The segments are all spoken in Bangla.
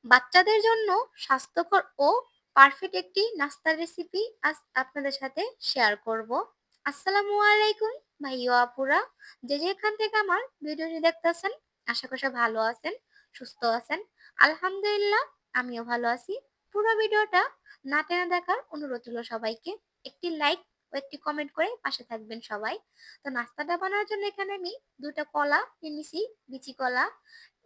বাচ্চাদের জন্য স্বাস্থ্যকর ও পারফেক্ট একটি নাস্তার রেসিপি আজ আপনাদের সাথে শেয়ার করব। আসসালামু আলাইকুম ভাইয়া আপুরা, যে যেখান থেকে আমার ভিডিওটি দেখতেছেন, আশা করি সবাই ভালো আছেন, সুস্থ আছেন। আলহামদুলিল্লাহ, আমিও ভালো আছি। পুরো ভিডিওটা না টেনে দেখার অনুরোধ হলো সবাইকে। একটি লাইক ও একটি কমেন্ট করে পাশে থাকবেন সবাই। তো নাস্তাটা বানানোর জন্য এখানে আমি দুটো কলা নিয়ে নিছি, বিচি কলা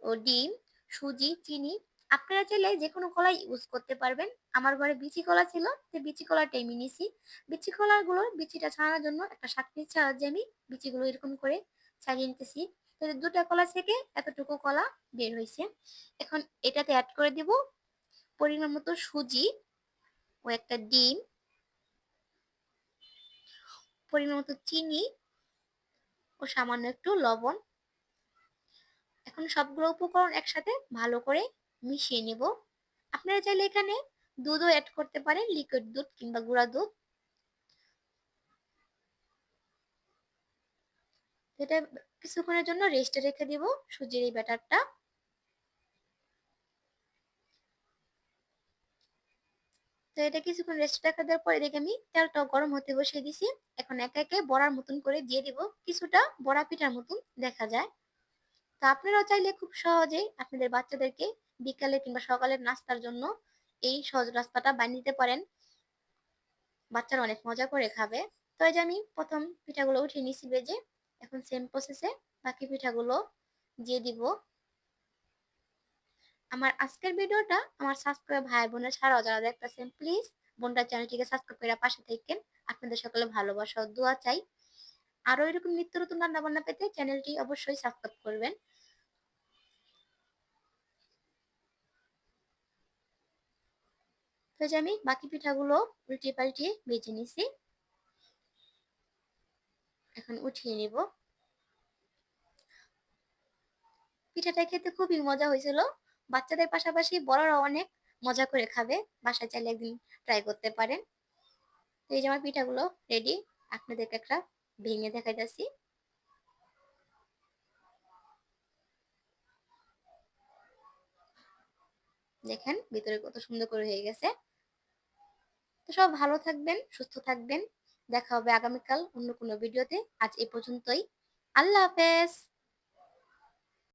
ও ডিম, সুজি, চিনি। আপনারা চাইলে যে কোনো কলা ইউজ করতে পারবেন। আমার ঘরে বিচি কলা ছিল, তো বিচি কলাটাই আমি নিছি। বিচি কলাগুলো বিচিটা ছাড়ানোর জন্য একটা ছাঁকনির সাহায্যে আমি বিচিগুলো এরকম করে ছাড়িয়ে নিতেছি। তো দুটা কলা থেকে এতটুকু কলা বের হয়েছে। এখন এটাতে অ্যাড করে দিব পরিমাণ মতো সুজি ও একটা ডিম, পরিমাণ মতো চিনি ও সামান্য একটু লবণ। এখন সবগুলো উপকরণ একসাথে ভালো করে মিশিয়ে নেব। আপনারা চাইলে এখানে দুধও অ্যাড করতে পারেন, লিকুইড দুধ কিংবা গুঁড়া দুধ। এটা কিছুক্ষণের জন্য রেস্টে রেখে দিব সুজির এই ব্যাটারটা। তো এটা কিছুক্ষণ রেস্টে রাখা দেওয়ার পর এদিকে আমি তেলটা গরম হতে বসিয়ে দিছি। এখন একে একে বড়ার মতন করে দিয়ে দিব, কিছুটা বড়া পিঠার মতন দেখা যায়। তো আপনারাও চাইলে খুব সহজেই আপনাদের বাচ্চাদেরকে বিকালে কিংবা সকালের নাস্তার জন্য এই সহজ রাস্তাটা বানিয়ে দিতে পারেন। বাচ্চারা অনেক মজা করে খাবে। তো এই যে আমি প্রথম পিঠাগুলো উঠিয়ে নিছি ভেজে। এখন সেম প্রসেসে বাকি পিঠাগুলো দিয়ে দিব। আমার আজকের ভিডিওটা আমার সাবস্ক্রাইব ভাই বোনের ছাড়াও যারা দেখতেছেন, প্লিজ বোনটার চ্যানেলটিকে সাবস্ক্রাইব করে পাশে থাকেন। আপনাদের সকলে ভালোবাসা ও দোয়া চাই। আরো এরকম নিত্য নতুন রান্না বান্না পেতে চ্যানেলটি অবশ্যই সাবস্ক্রাইব করবেন। তো যে আমি বাকি পিঠাগুলো উল্টিয়ে পাল্টিয়ে ভেজে নিছি, এখন উঠিয়ে নিব। পিঠাটা খেতে খুবই মজা হয়েছিল। বাচ্চাদের পাশাপাশি বড়রাও অনেক মজা করে খাবে। বাসায় চাইলে একদিন ট্রাই করতে পারেন। তো এই যে আমার পিঠাগুলো রেডি, আপনাদেরকে একটা ভেঙে দেখাইতেছি। দেখেন ভিতরে কত সুন্দর করে হয়ে গেছে। তো সব ভালো থাকবেন, সুস্থ থাকবেন। দেখা হবে আগামীকাল অন্য কোনো ভিডিওতে। আজ এই পর্যন্তই। আল্লাহ হাফেজ।